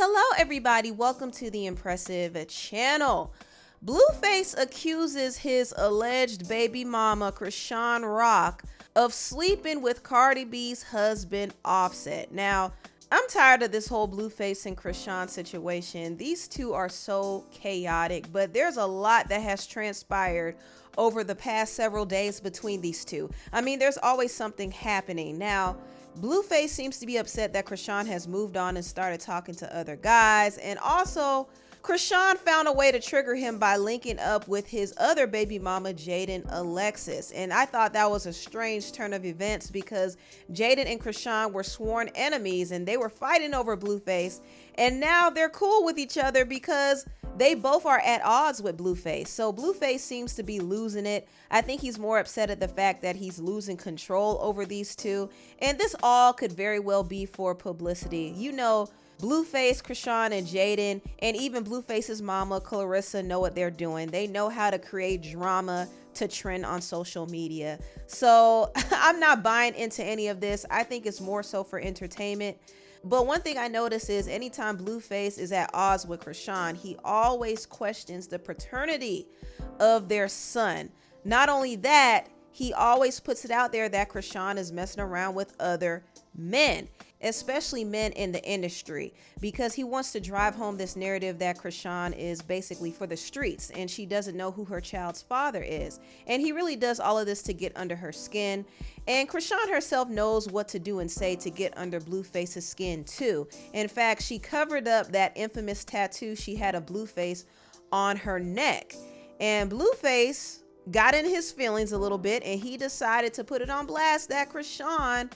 Hello, everybody. Welcome to the Empressive channel. Blueface accuses his alleged baby mama, Chrisean Rock, of sleeping with Cardi B's husband, Offset. Now, I'm tired of this whole Blueface and Chrisean situation. These two are so chaotic, but there's a lot that has transpired over the past several days between these two. I mean, there's always something happening. Now, Blueface seems to be upset that Chrisean has moved on and started talking to other guys. And also, Chrisean found a way to trigger him by linking up with his other baby mama, Jaden Alexis. And I thought that was a strange turn of events because Jaden and Chrisean were sworn enemies and they were fighting over Blueface. And now they're cool with each other because they both are at odds with Blueface. So Blueface seems to be losing it. I think he's more upset at the fact that he's losing control over these two. And this all could very well be for publicity. You know, Blueface, Chrisean, and Jaden, and even Blueface's mama, Clarissa, know what they're doing. They know how to create drama to trend on social media. So I'm not buying into any of this. I think it's more so for entertainment. But one thing I notice is anytime Blueface is at odds with Chrisean, he always questions the paternity of their son. Not only that, he always puts it out there that Chrisean is messing around with other men, especially men in the industry, because he wants to drive home this narrative that Chrisean is basically for the streets and she doesn't know who her child's father is. And he really does all of this to get under her skin. And Chrisean herself knows what to do and say to get under Blueface's skin too. In fact, she covered up that infamous tattoo she had of Blueface on her neck. And Blueface got in his feelings a little bit and he decided to put it on blast that Chrisean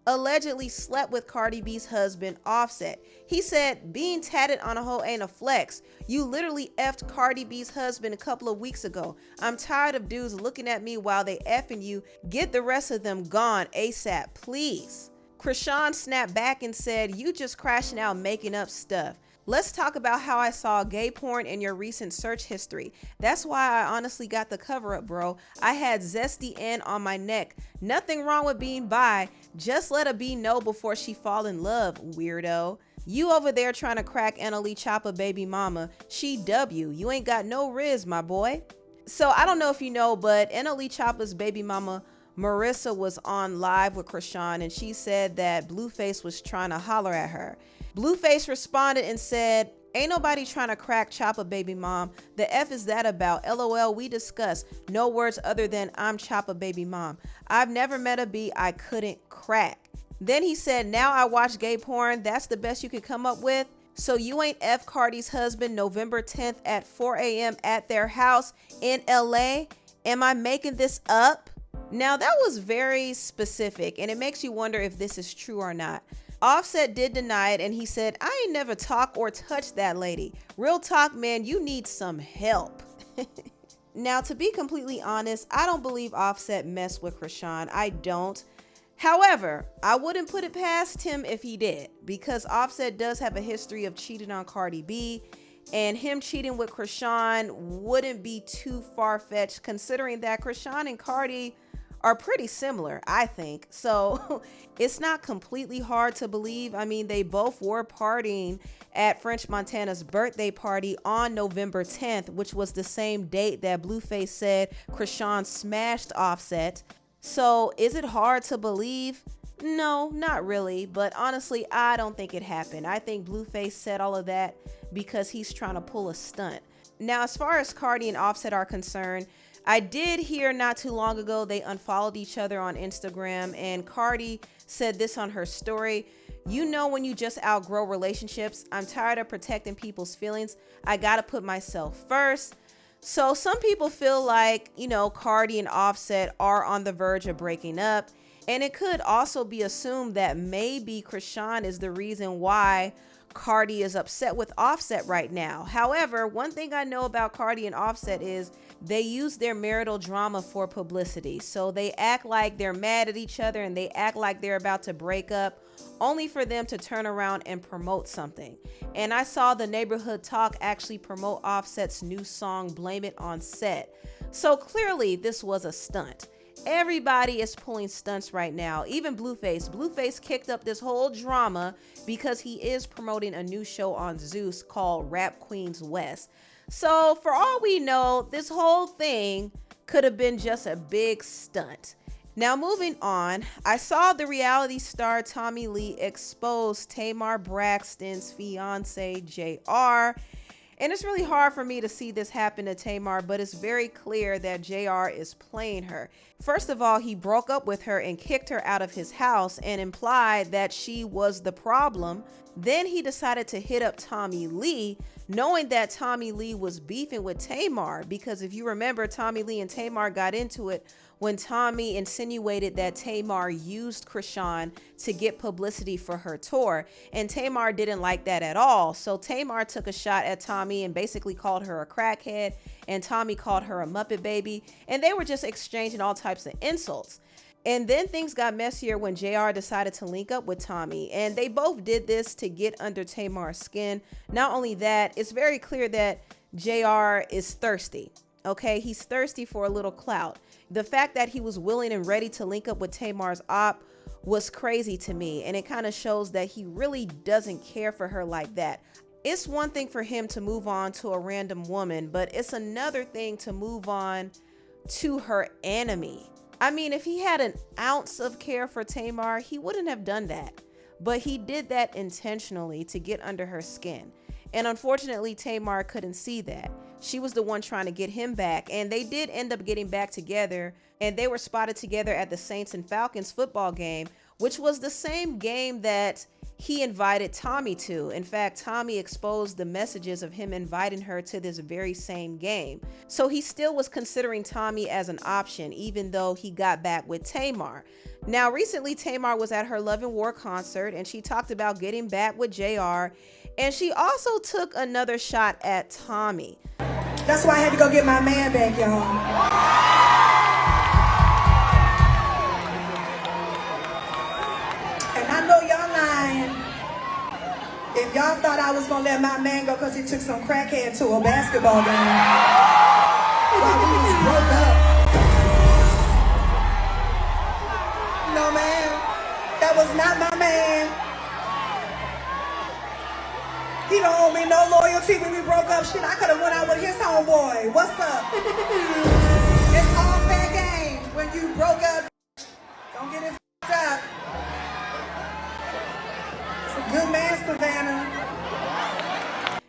allegedly slept with Cardi B's husband, Offset. He said, being tatted on a hoe ain't a flex. You literally effed Cardi B's husband a couple of weeks ago. I'm tired of dudes looking at me while they effing you. Get the rest of them gone ASAP, please. Chrisean snapped back and said, you just crashing out making up stuff. Let's talk about how I saw gay porn in your recent search history. That's why I honestly got the cover up, bro. I had zesty N on my neck. Nothing wrong with being bi. Just let a B know before she fall in love, weirdo. You over there trying to crack Annalie Choppa baby mama. She W. You ain't got no riz, my boy. So I don't know if you know, but Annalie Choppa's baby mama, Marissa, was on live with Chrisean and she said that Blueface was trying to holler at her. Blueface responded and said, ain't nobody trying to crack Choppa baby mom. The F is that about? LOL, we discussed. No words other than I'm Choppa baby mom. I've never met a B I couldn't crack. Then he said, now I watch gay porn. That's the best you could come up with? So you ain't F Cardi's husband November 10th at 4 a.m. at their house in LA? Am I making this up? Now that was very specific and it makes you wonder if this is true or not. Offset did deny it and he said, I ain't never talk or touch that lady. Real talk, man, you need some help. Now, to be completely honest, I don't believe Offset messed with Chrisean. I don't. However, I wouldn't put it past him if he did, because Offset does have a history of cheating on Cardi B, and him cheating with Chrisean wouldn't be too far-fetched considering that Chrisean and Cardi are pretty similar, I think. So it's not completely hard to believe. I mean, they both were partying at French Montana's birthday party on November 10th, which was the same date that Blueface said Chrisean smashed Offset. So is it hard to believe? No, not really. But honestly, I don't think it happened. I think Blueface said all of that because he's trying to pull a stunt. Now, as far as Cardi and Offset are concerned, I did hear not too long ago they unfollowed each other on Instagram, and Cardi said this on her story. You know, when you just outgrow relationships, I'm tired of protecting people's feelings. I gotta put myself first. So some people feel like, you know, Cardi and Offset are on the verge of breaking up. And it could also be assumed that maybe Chrisean is the reason why Cardi is upset with Offset right now. However, one thing I know about Cardi and Offset is they use their marital drama for publicity. So they act like they're mad at each other and they act like they're about to break up, only for them to turn around and promote something. And I saw the Neighborhood Talk actually promote Offset's new song, Blame It on Set. So clearly this was a stunt. Everybody is pulling stunts right now. Even Blueface. Blueface kicked up this whole drama because he is promoting a new show on Zeus called Rap Queens West. So for all we know, this whole thing could have been just a big stunt. Now moving on, I saw the reality star Tommie Lee expose Tamar Braxton's fiance JR. And it's really hard for me to see this happen to Tamar, but it's very clear that JR is playing her. First of all, he broke up with her and kicked her out of his house and implied that she was the problem. Then he decided to hit up Tommie Lee, knowing that Tommie Lee was beefing with Tamar, because if you remember, Tommie Lee and Tamar got into it when Tommie insinuated that Tamar used Chrisean to get publicity for her tour, and Tamar didn't like that at all. So Tamar took a shot at Tommie and basically called her a crackhead, and Tommie called her a Muppet baby, and they were just exchanging all types of insults. And then things got messier when JR decided to link up with Tommie, and they both did this to get under Tamar's skin. Not only that, it's very clear that JR is thirsty. Okay, he's thirsty for a little clout. The fact that he was willing and ready to link up with Tamar's op was crazy to me, and it kind of shows that he really doesn't care for her like that. It's one thing for him to move on to a random woman, but it's another thing to move on to her enemy. I mean, if he had an ounce of care for Tamar, he wouldn't have done that. But he did that intentionally to get under her skin. And unfortunately, Tamar couldn't see that. She was the one trying to get him back. And they did end up getting back together. And they were spotted together at the Saints and Falcons football game, which was the same game that he invited Tommie to. In fact, Tommie exposed the messages of him inviting her to this very same game. So he still was considering Tommie as an option, even though he got back with Tamar. Now, recently, Tamar was at her Love and War concert, and she talked about getting back with JR. And she also took another shot at Tommie. That's why I had to go get my man back, y'all. If y'all thought I was gonna let my man go because he took some crackhead to a basketball game while we was broke up. No, man. That was not my man. He don't owe me no loyalty when we broke up. Shit, I could have went out with his homeboy. What's up? It's all fair game when you broke up. Don't get it f***ed up. Good man, Savannah.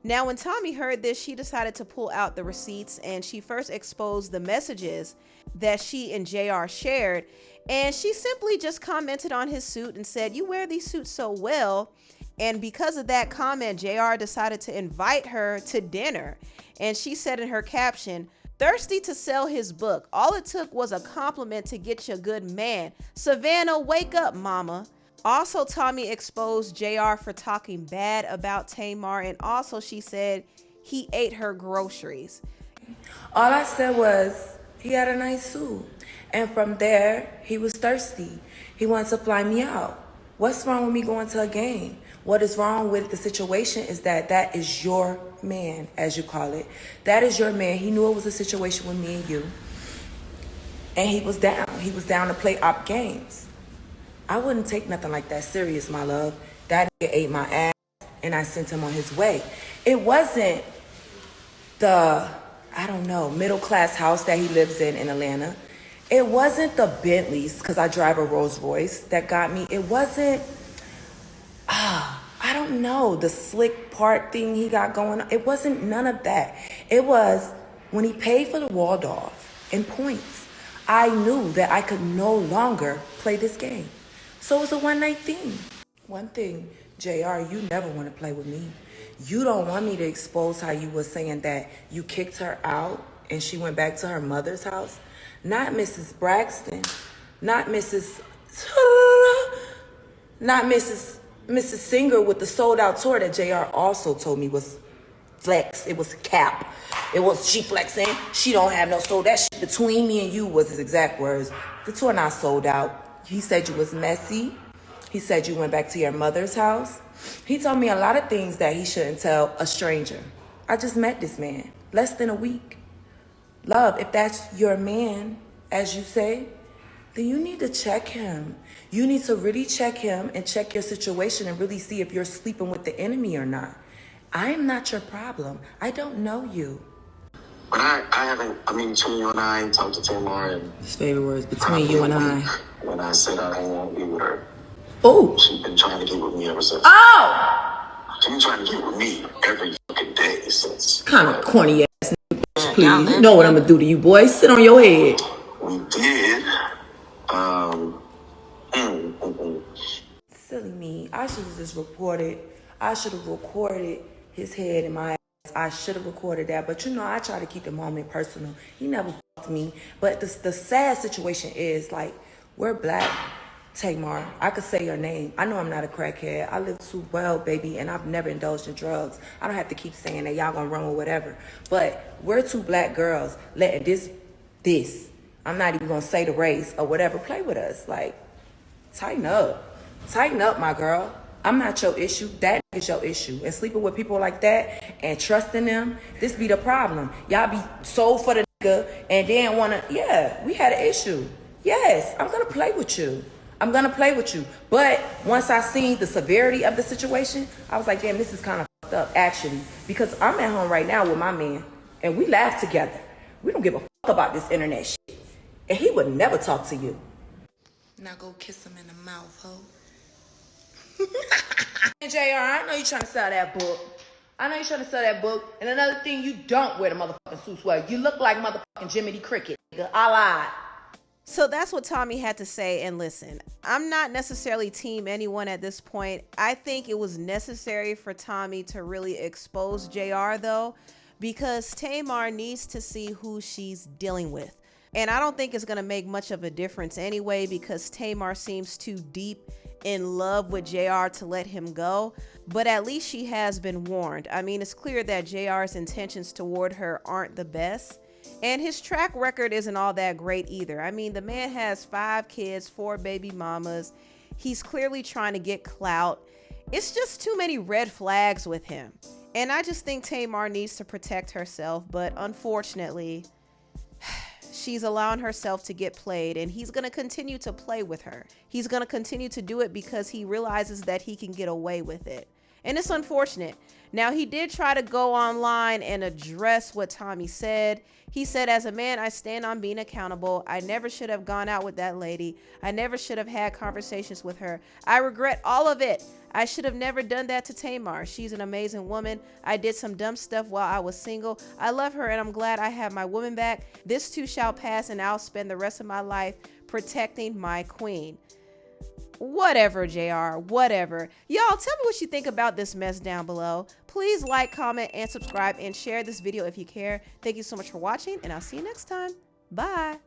Now, when Tommie heard this, she decided to pull out the receipts, and she first exposed the messages that she and JR shared. And she simply just commented on his suit and said, "You wear these suits so well." And because of that comment, JR decided to invite her to dinner. And she said in her caption, "Thirsty to sell his book. All it took was a compliment to get you a good man. Savannah, wake up, mama." Also, Tommie exposed JR for talking bad about Tamar, and also she said he ate her groceries. All I said was he had a nice suit, and from there, he was thirsty. He wanted to fly me out. What's wrong with me going to a game? What is wrong with the situation is that that is your man, as you call it. That is your man. He knew it was a situation with me and you, and he was down. He was down to play op games. I wouldn't take nothing like that serious, my love. That nigga ate my ass, and I sent him on his way. It wasn't the, I don't know, middle-class house that he lives in Atlanta. It wasn't the Bentleys, because I drive a Rolls Royce, that got me. It wasn't, I don't know, the slick part thing he got going on. It wasn't none of that. It was when he paid for the Waldorf in points. I knew that I could no longer play this game. So it was a one-night thing. One thing, JR, you never want to play with me. You don't want me to expose how you were saying that you kicked her out and she went back to her mother's house. Not Mrs. Braxton, not Mrs. Singer with the sold-out tour that JR also told me was flex. It was cap. It was she flexing. She don't have no soul. That shit between me and you was his exact words. The tour not sold out. He said you was messy. He said you went back to your mother's house. He told me a lot of things that he shouldn't tell a stranger. I just met this man less than a week. Love, if that's your man, as you say, then you need to check him. You need to really check him and check your situation and really see if you're sleeping with the enemy or not. I am not your problem. I don't know you. But I haven't, between you and I talked to Tamar and... His favorite words, between you and I. When I said I won't be with her. Oh! She's been trying to get with me ever since. Oh! She's been trying to get with me every fucking day since. Kind of corny ass nigga, please. You know what I'm gonna do to you, boy. Sit on your head. We did. Silly me. I should have just reported. I should have recorded his head in my ass. I should have recorded that. But you know, I try to keep the moment personal. He never fucked me. But the sad situation is, like, we're black. Tamar, I could say your name. I know I'm not a crackhead. I live too well, baby, and I've never indulged in drugs. I don't have to keep saying that y'all gonna run with whatever. But we're two black girls letting this, I'm not even gonna say the race or whatever, play with us. Like, tighten up. Tighten up, my girl. I'm not your issue. That is your issue. And sleeping with people like that and trusting them, this be the problem. Y'all be sold for the nigga and then wanna, yeah, we had an issue. Yes, I'm gonna play with you. I'm gonna play with you. But once I seen the severity of the situation, I was like, damn, this is kind of fucked up, actually. Because I'm at home right now with my man, and we laugh together. We don't give a fuck about this internet shit. And he would never talk to you. Now go kiss him in the mouth, ho. JR, I know you trying to sell that book. I know you're trying to sell that book. And another thing, you don't wear the motherfucking suit sweater. You look like motherfucking Jiminy Cricket, nigga. I lied. So that's what Tommie had to say. And listen, I'm not necessarily team anyone at this point. I think it was necessary for Tommie to really expose JR though, because Tamar needs to see who she's dealing with. And I don't think it's going to make much of a difference anyway, because Tamar seems too deep in love with JR to let him go. But at least she has been warned. I mean, it's clear that JR's intentions toward her aren't the best. And his track record isn't all that great either. I mean, the man has 5 kids, 4 baby mamas. He's clearly trying to get clout. It's just too many red flags with him. And I just think Tamar needs to protect herself. But unfortunately, she's allowing herself to get played, and he's going to continue to play with her. He's going to continue to do it because he realizes that he can get away with it. And it's unfortunate. Now, he did try to go online and address what Tommie said. He said, as a man, I stand on being accountable. I never should have gone out with that lady. I never should have had conversations with her. I regret all of it. I should have never done that to Tamar. She's an amazing woman. I did some dumb stuff while I was single. I love her, and I'm glad I have my woman back. This too shall pass, and I'll spend the rest of my life protecting my queen. Whatever, JR, whatever. Y'all, tell me what you think about this mess down below. Please like, comment, and subscribe, and share this video if you care. Thank you so much for watching, and I'll see you next time. Bye.